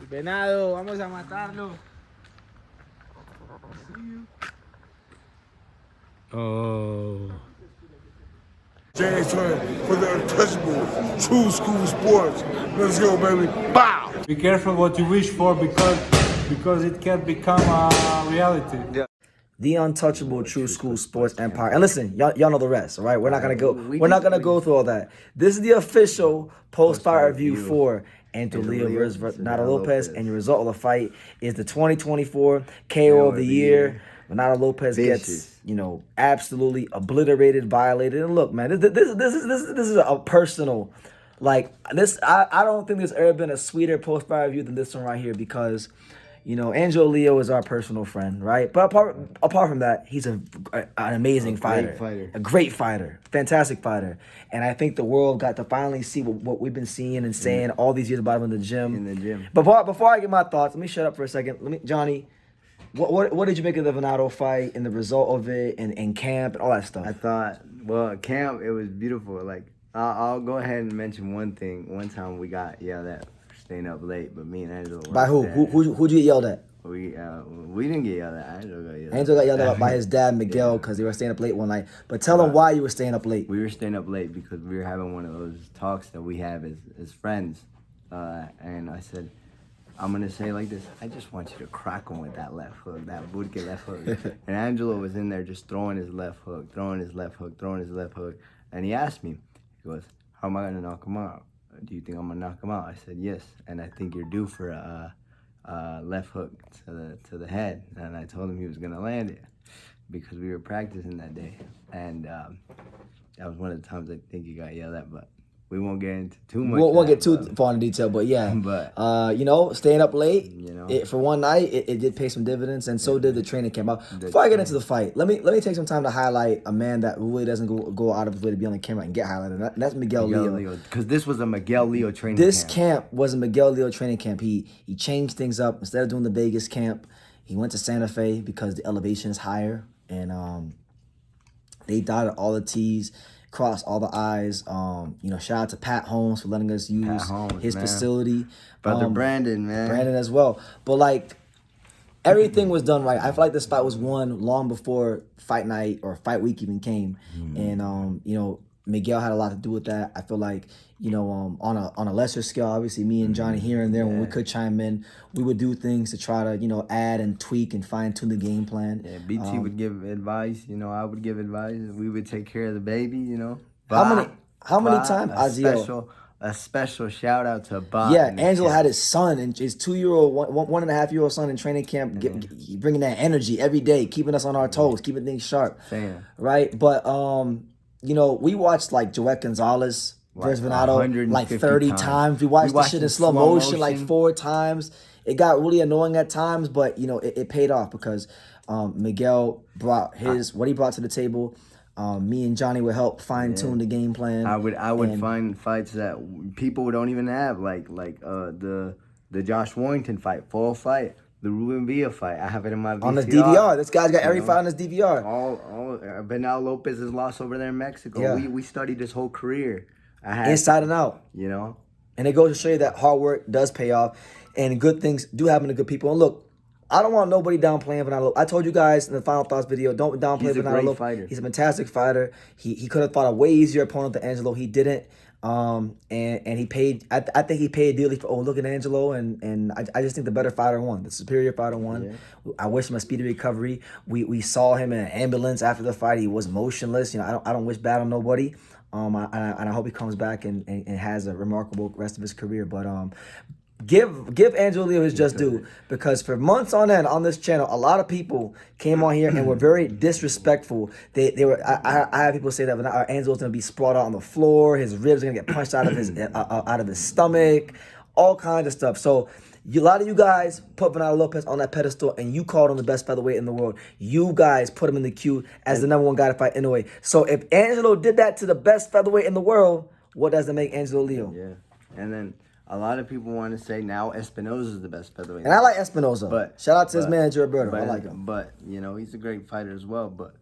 Venado, vamos a matarlo. Oh. James Hunt for the untouchable True School Sports. Let's go, baby. Bow! Be careful what you wish for because it can become a reality. Yeah. The untouchable True School Sports Empire. And listen, y'all know the rest, all right? We're not gonna go through all that. This is the official post-fight review for Angelo Leo versus Renato Lopez, and your result of the fight is the 2024 KO of the year. Renato Lopez gets, absolutely obliterated, violated. And look, man, this is a personal, like this. I don't think there's ever been a sweeter post-fight review than this one right here because. Angelo Leo is our personal friend, right? But apart from that, he's an amazing fighter. A great fighter. Fantastic fighter. And I think the world got to finally see what we've been seeing and saying all these years about him in the gym. But before I get my thoughts, let me shut up for a second. Johnny, what did you make of the Venado fight and the result of it and camp and all that stuff? I thought, camp, it was beautiful. Like, I'll go ahead and mention one thing. One time we got yelled at staying up late, but me and Angelo by who? Who'd you get yelled at? We didn't get yelled at. Angelo got yelled at. Angelo got yelled at by his dad Miguel because they were staying up late one night. But tell him why you were staying up late. We were staying up late because we were having one of those talks that we have as friends, and I said, I'm gonna say it like this: I just want you to crack him with that left hook, that Budke left hook. And Angelo was in there just throwing his left hook, and he asked me, he goes, "How am I gonna knock him out? Do you think I'm gonna knock him out?" I said, "Yes, and I think you're due for a left hook to the head." And I told him he was gonna land it because we were practicing that day, and that was one of the times I think he got yelled at. But we won't get into too much. Won't get too far into detail, but yeah. But staying up late, for one night, it did pay some dividends, and so did the training camp. Before I get into the fight, let me take some time to highlight a man that really doesn't go out of his way to be on the camera and get highlighted. And that's Miguel Leo. Because this was a Miguel Leo training camp. This camp. camp was a Miguel Leo training camp. He changed things up. Instead of doing the Vegas camp, he went to Santa Fe because the elevation is higher, and they dotted all the T's. Cross all the I's. Shout out to Pat Holmes for letting us use his facility. Brother Brandon, man. Brandon as well. But everything was done right. I feel like this fight was won long before fight night or fight week even came. And Miguel had a lot to do with that. I feel like, on a lesser scale, obviously me and Johnny here and there when we could chime in, we would do things to try to, add and tweak and fine tune the game plan. Yeah, BT would give advice, I would give advice. We would take care of the baby, How many times, Azio? A special shout out to Bob. Yeah, Angelo had his son and his 2-year-old, 1.5-year-old son in training camp, bringing that energy every day, keeping us on our toes, keeping things sharp. Right? But, we watched Joet Gonzalez versus Venado 30 times. We watched the shit in slow motion 4 times. It got really annoying at times, but, it paid off because Miguel brought what he brought to the table. Me and Johnny would help fine tune the game plan. I would find fights that people don't even have, like the Josh Warrington fight, full fight, the Ruben Villa fight. I have it in my VCR. On the DVR. This guy's got every fight on his DVR. All Bernal Lopez is lost over there in Mexico. Yeah. We studied his whole career. Inside and out. And it goes to show you that hard work does pay off and good things do happen to good people. And look, I don't want nobody downplaying Venado. I told you guys in the Final Thoughts video, don't downplay Venado. He's a fantastic fighter. He could have fought a way easier opponent than Angelo. He didn't. And he paid. I think he paid dearly for look at Angelo, and I just think the better fighter won. The superior fighter won. Yeah. I wish him a speedy recovery. We saw him in an ambulance after the fight. He was motionless. I don't wish bad on nobody. And I hope he comes back and has a remarkable rest of his career. But give Angelo Leo his just due, because for months on end on this channel, a lot of people came on here and were very disrespectful. They were. I had people say that Angelo's gonna be sprawled out on the floor, his ribs are gonna get punched out of his stomach, all kinds of stuff. So a lot of you guys put Venado Lopez on that pedestal, and you called him the best featherweight in the world. You guys put him in the queue as the #1 guy to fight anyway. So if Angelo did that to the best featherweight in the world, what does it make Angelo Leo? Yeah, and then a lot of people want to say now Espinoza is the best featherweight. And I like Espinoza. But shout out to his manager, Roberto. I like him. But, he's a great fighter as well. But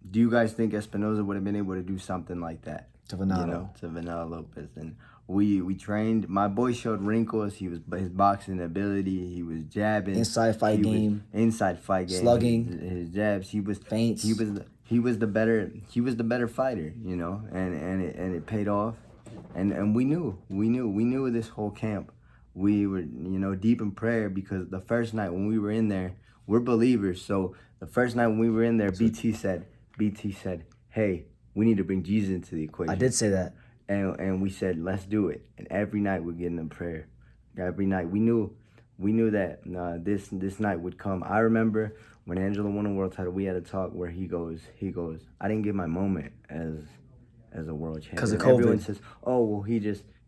do you guys think Espinoza would have been able to do something like that? To Venado. You know, to Vanilla Lopez. And we trained. My boy showed wrinkles. His boxing ability. He was jabbing. Inside fight game. Slugging. His jabs. Feints. He was the better fighter, you know, and it paid off. And we knew this whole camp. We were, you know, deep in prayer because the first night when we were in there, we're believers. So the first night when we were in there, BT said, hey, we need to bring Jesus into the equation. I did say that. And we said, let's do it. And every night we're getting in prayer. Every night we knew that this night would come. I remember when Angelo won a world title, we had a talk where he goes, I didn't get my moment as a world champion. Because of COVID. Everyone says, oh, well,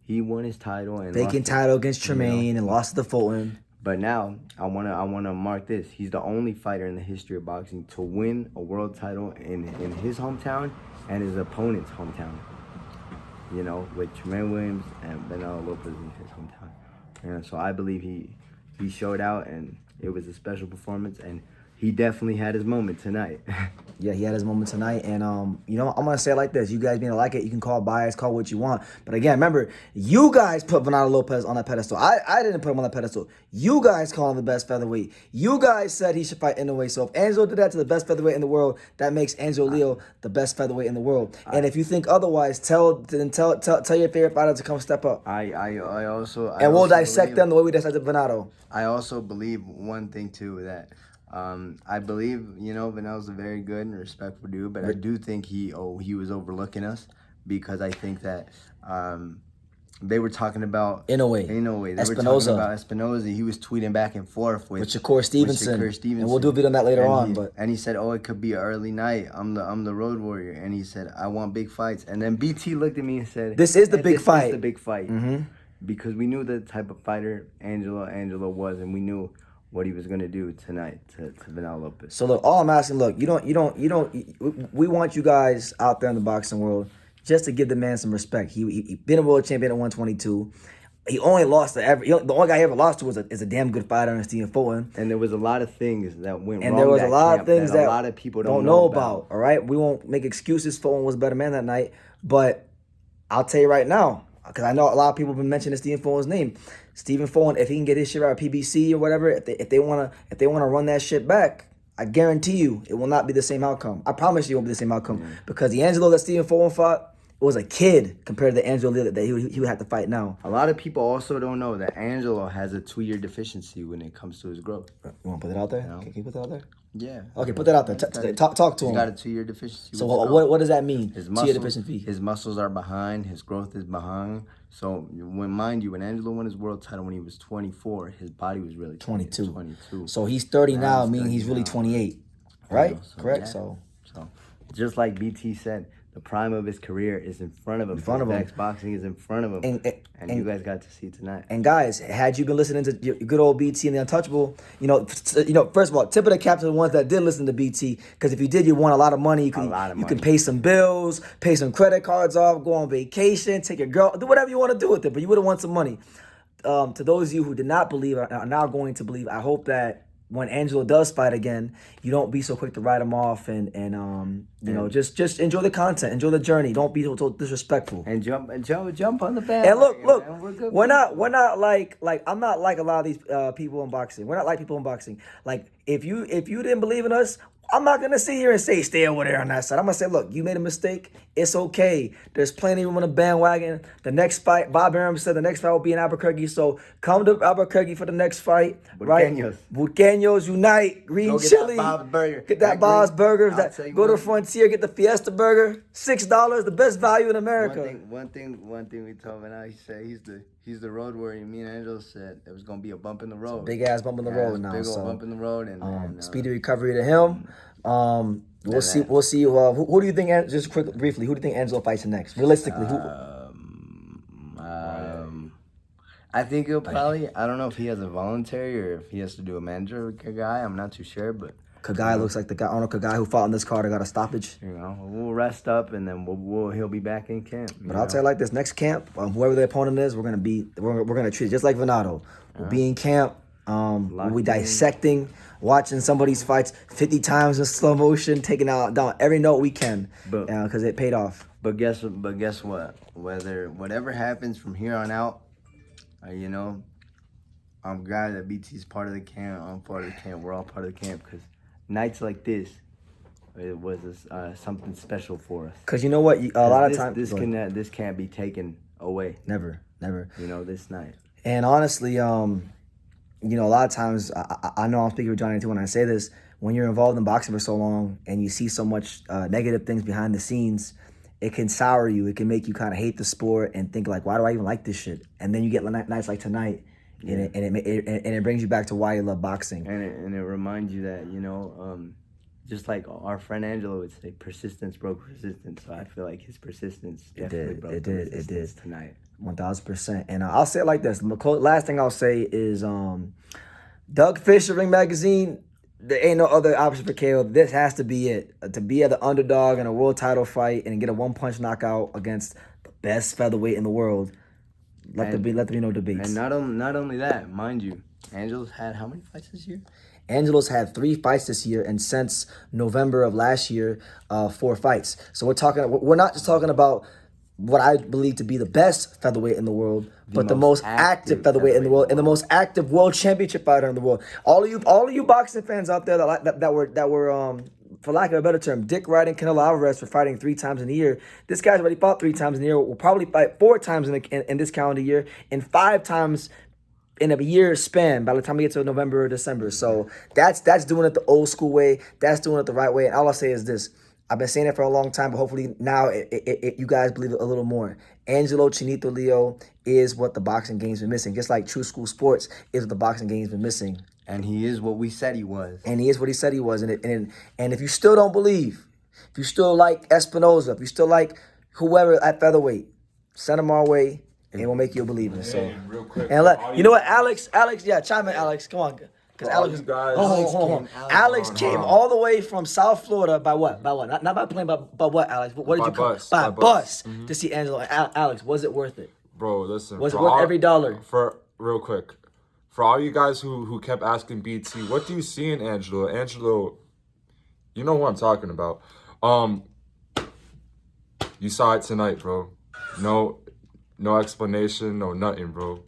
he won his title and vacant title against Tremaine and lost to Fulton. But now I wanna mark this. He's the only fighter in the history of boxing to win a world title in his hometown and his opponent's hometown. You know, with Tremaine Williams and Vanilla Lopez in his hometown. And so I believe he showed out and it was a special performance and he definitely had his moment tonight. Yeah, he had his moment tonight. And, you know, I'm going to say it like this. You guys being like it, you can call bias, call what you want. But again, remember, you guys put Venado Lopez on that pedestal. I didn't put him on that pedestal. You guys call him the best featherweight. You guys said he should fight Inoue. So if Angelo did that to the best featherweight in the world, that makes Angelo Leo the best featherweight in the world. And if you think otherwise, tell your favorite fighter to come step up. I also we'll dissect them the way we dissected Venado. I also believe one thing too that I believe, you know, Vanel's a very good and respectful dude, but I do think he was overlooking us because I think that they were talking about Inoue. They Espinoza. were talking about Espinoza. He was tweeting back and forth with Shakur Stevenson. And we'll do a video on that later on. And he said, oh, it could be an early night. I'm the road warrior. And he said, I want big fights. And then BT looked at me and said, this is the big fight. This is the big fight. Mm-hmm. Because we knew the type of fighter Angelo was, and we knew what he was gonna do tonight to Vanilla Lopez. So look, all I'm asking, look, we want you guys out there in the boxing world just to give the man some respect. He been a world champion at 122. He only lost to the only guy he ever lost to is a damn good fighter in Stephen Fulton. And there was a lot of things that went wrong. And there was a lot of things that a lot of people don't know about. All right, we won't make excuses. Fulton was a better man that night, but I'll tell you right now, because I know a lot of people have been mentioning Stephen Fulton's name. Stephen Fulton, if he can get his shit right at PBC or whatever, if they wanna run that shit back, I guarantee you it will not be the same outcome. I promise you it won't be the same outcome because the Angelo that Stephen Fulton fought was a kid compared to the Angelo Leo that he would have to fight now. A lot of people also don't know that Angelo has a 2-year deficiency when it comes to his growth. You want to put it out there? No. Can you put that out there? Yeah. Okay, put that out there. Talk to him. He's got a 2-year deficiency. So what does that mean? His 2-year deficiency. His muscles are behind. His growth is behind. So when Angelo won his world title when he was 24, his body was really 22. So he's 30 now, meaning he's really 28, right? So, correct. Yeah. So just like BT said, the prime of his career is in front of him. Next boxing is in front of him. And you guys got to see tonight. And guys, had you been listening to your good old BT and the Untouchable, you know, first of all, tip of the cap to the ones that did listen to BT, because if you did, you won a lot of money. You can pay some bills, pay some credit cards off, go on vacation, take your girl, do whatever you want to do with it. But you would have won some money. To those of you who did not believe are now going to believe, I hope that when Angelo does fight again, you don't be so quick to write him off and you know, just enjoy the content, enjoy the journey. Don't be so disrespectful. And jump on the band. And look, we're not like I'm not like a lot of these people in boxing. We're not like people in boxing. Like if you didn't believe in us, I'm not gonna sit here and say stay over there on that side. I'm gonna say, look, you made a mistake. It's okay. There's plenty of room on the bandwagon. The next fight, Bob Arum said the next fight will be in Albuquerque. So come to Albuquerque for the next fight. Burqueños. Right? Burqueños unite. Green chili. Get that Bob's Burger. Go to Frontier. Get the Fiesta Burger. $6. The best value in America. One thing we told him now. He said he's the road warrior. Me and Angelo said there was gonna be a bump in the road. Big ass bump in the road now. Big old bump in the road and speedy recovery to him. We'll see. Who do you think? Just briefly, who do you think Angelo fights next? Realistically, who? I think he'll probably. I don't know if he has a voluntary or if he has to do a manager guy. I'm not too sure, but Kagai looks like the guy. Arnold Kagai who fought in this card. Got a stoppage. You know, we'll rest up and then he'll be back in camp. But I'll tell you like this: next camp, whoever the opponent is, we're gonna treat it just like Venado. We'll be in camp. We'll be dissecting watching somebody's fights 50 times in slow motion, taking down every note we can, But- because it paid off. But guess what? Whatever happens from here on out, you know, I'm glad that BT's part of the camp. I'm part of the camp. We're all part of the camp because nights like this, it was something special for us. Because you know what? A lot of times this can't be taken away. Never. You know, this night. And honestly, you know, a lot of times, I know I'm speaking with Johnny too when I say this, when you're involved in boxing for so long and you see so much negative things behind the scenes, it can sour you. It can make you kind of hate the sport and think like, why do I even like this shit? And then you get nights like tonight, and it brings you back to why you love boxing. And it reminds you that, you know, just like our friend Angelo would say, persistence broke resistance. So I feel like his persistence definitely broke resistance tonight. 1000%. And I'll say it like this. The last thing I'll say is Doug Fisher, Ring Magazine, there ain't no other option for KO. This has to be it. To be at the underdog in a world title fight and get a one-punch knockout against the best featherweight in the world. Let there be no debates. And not only that, mind you, Angelo's had how many fights this year? Angelo's had 3 fights this year, and since November of last year, 4 fights. So we're not just talking about what I believe to be the best featherweight in the world, but the most active featherweight in the world, and the most active world championship fighter in the world. All of you boxing fans out there that were for lack of a better term, dick riding Canelo Alvarez for fighting 3 times in a year. This guy's already fought 3 times in a year. Will probably fight 4 times in this calendar year, and 5 times in a year span by the time we get to November or December. So that's doing it the old school way. That's doing it the right way. And all I'll say is this. I've been saying it for a long time, but hopefully now you guys believe it a little more. Angelo Leo is what the boxing game's been missing. Just like True School Sports is what the boxing game's been missing. And he is what we said he was. And he is what he said he was. And if you still don't believe, if you still like Espinoza, if you still like whoever at featherweight, send him our way, and we'll make you a believer. So, real quick, and you know what, Alex, yeah, chime in, Alex. Come on. Because Alex, Alex came all the way from South Florida by what? Not by plane, but by what, Alex? What did you come? By bus to see Angelo. Alex, was it worth it? Bro, listen. Was it worth every dollar? For real quick, for all you guys who kept asking BT, what do you see in Angelo? Angelo, you know who I'm talking about. You saw it tonight, bro. No explanation, no nothing, bro.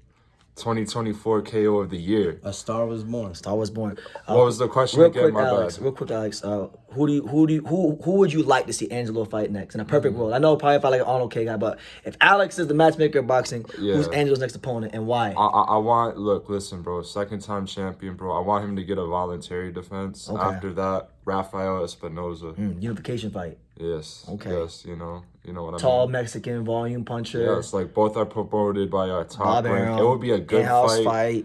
2024 KO of the year. A star was born. What was the question Real again? quick, My Alex. bad. Real quick, Alex. Who would you like to see Angelo fight next in a perfect world? I know probably if I like an Arnold K guy, but if Alex is the matchmaker of boxing, who's Angelo's next opponent and why? I want listen, bro. 2nd-time champion, bro. I want him to get a voluntary defense. Okay. After that, Rafael Espinoza. Unification fight. Yes. Okay. Yes. You know what I mean. Tall Mexican volume puncher. Yes, like both are promoted by Top Bob Rank. Arum, It would be a good in-house fight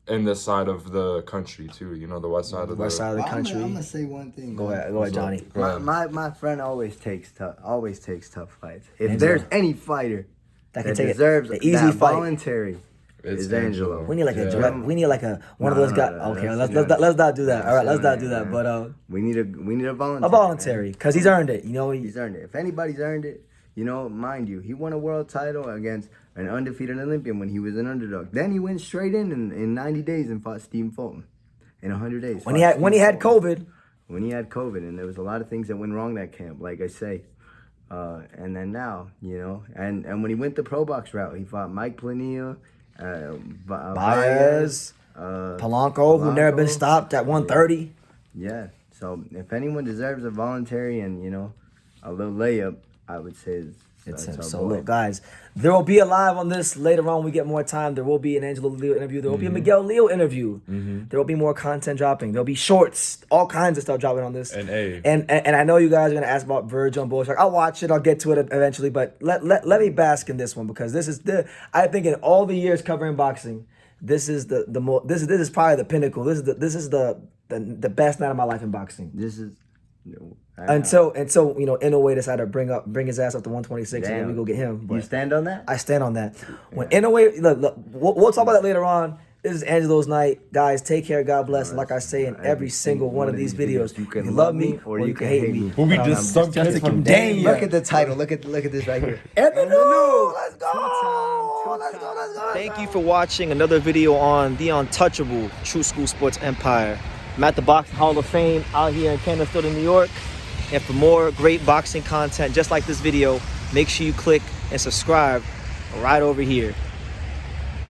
in this side of the country too. You know, the west side of the country. I'm gonna say one thing. Go ahead, Johnny. My friend always takes tough fights. If there's any fighter that that can take deserves an easy that fight. voluntary, is Angelo. We need like one of those guys. Okay, let's not do that. All right, let's not do that. But we need a voluntary. A voluntary, because he's earned it. You know, he's earned it. If anybody's earned it, you know, mind you, he won a world title against an undefeated Olympian when he was an underdog. Then he went straight in 90 days and fought Stephen Fulton in 100 days. When he had COVID. When he had COVID, and there was a lot of things that went wrong that camp, like I say. And then now, you know, and when he went the pro box route, he fought Mike Planilla, Baez, Polanco, who never been stopped at 130. Yeah. So if anyone deserves a voluntary and, you know, a little layup, I would say it's him. So look, guys, there will be a live on this later on. When we get more time. There will be an Angelo Leo interview. There will be a Miguel Leo interview. There will be more content dropping. There'll be shorts, all kinds of stuff dropping on this. And I know you guys are gonna ask about Virgil and Bullshark. I'll watch it. I'll get to it eventually. But let me bask in this one, because this is I think in all the years covering boxing, this is this is probably the pinnacle. This is the best night of my life in boxing. This is. Until you know, Inoue decided to bring his ass up to 126, and then we go get him. But you stand on that? I stand on that. When Inoue, look, we'll talk about that later on. This is Angelo's night, guys. Take care, God bless. And like I say in every single one of these videos, you can love me or you can hate me. We'll be just some from Dane. Look at the title. Look at this right here. And the new. Let's go. Let's go. Thank you for watching another video on the untouchable True School Sports Empire. I'm at the Boxing Hall of Fame out here in Canterbury, New York. And for more great boxing content just like this video, make sure you click and subscribe right over here.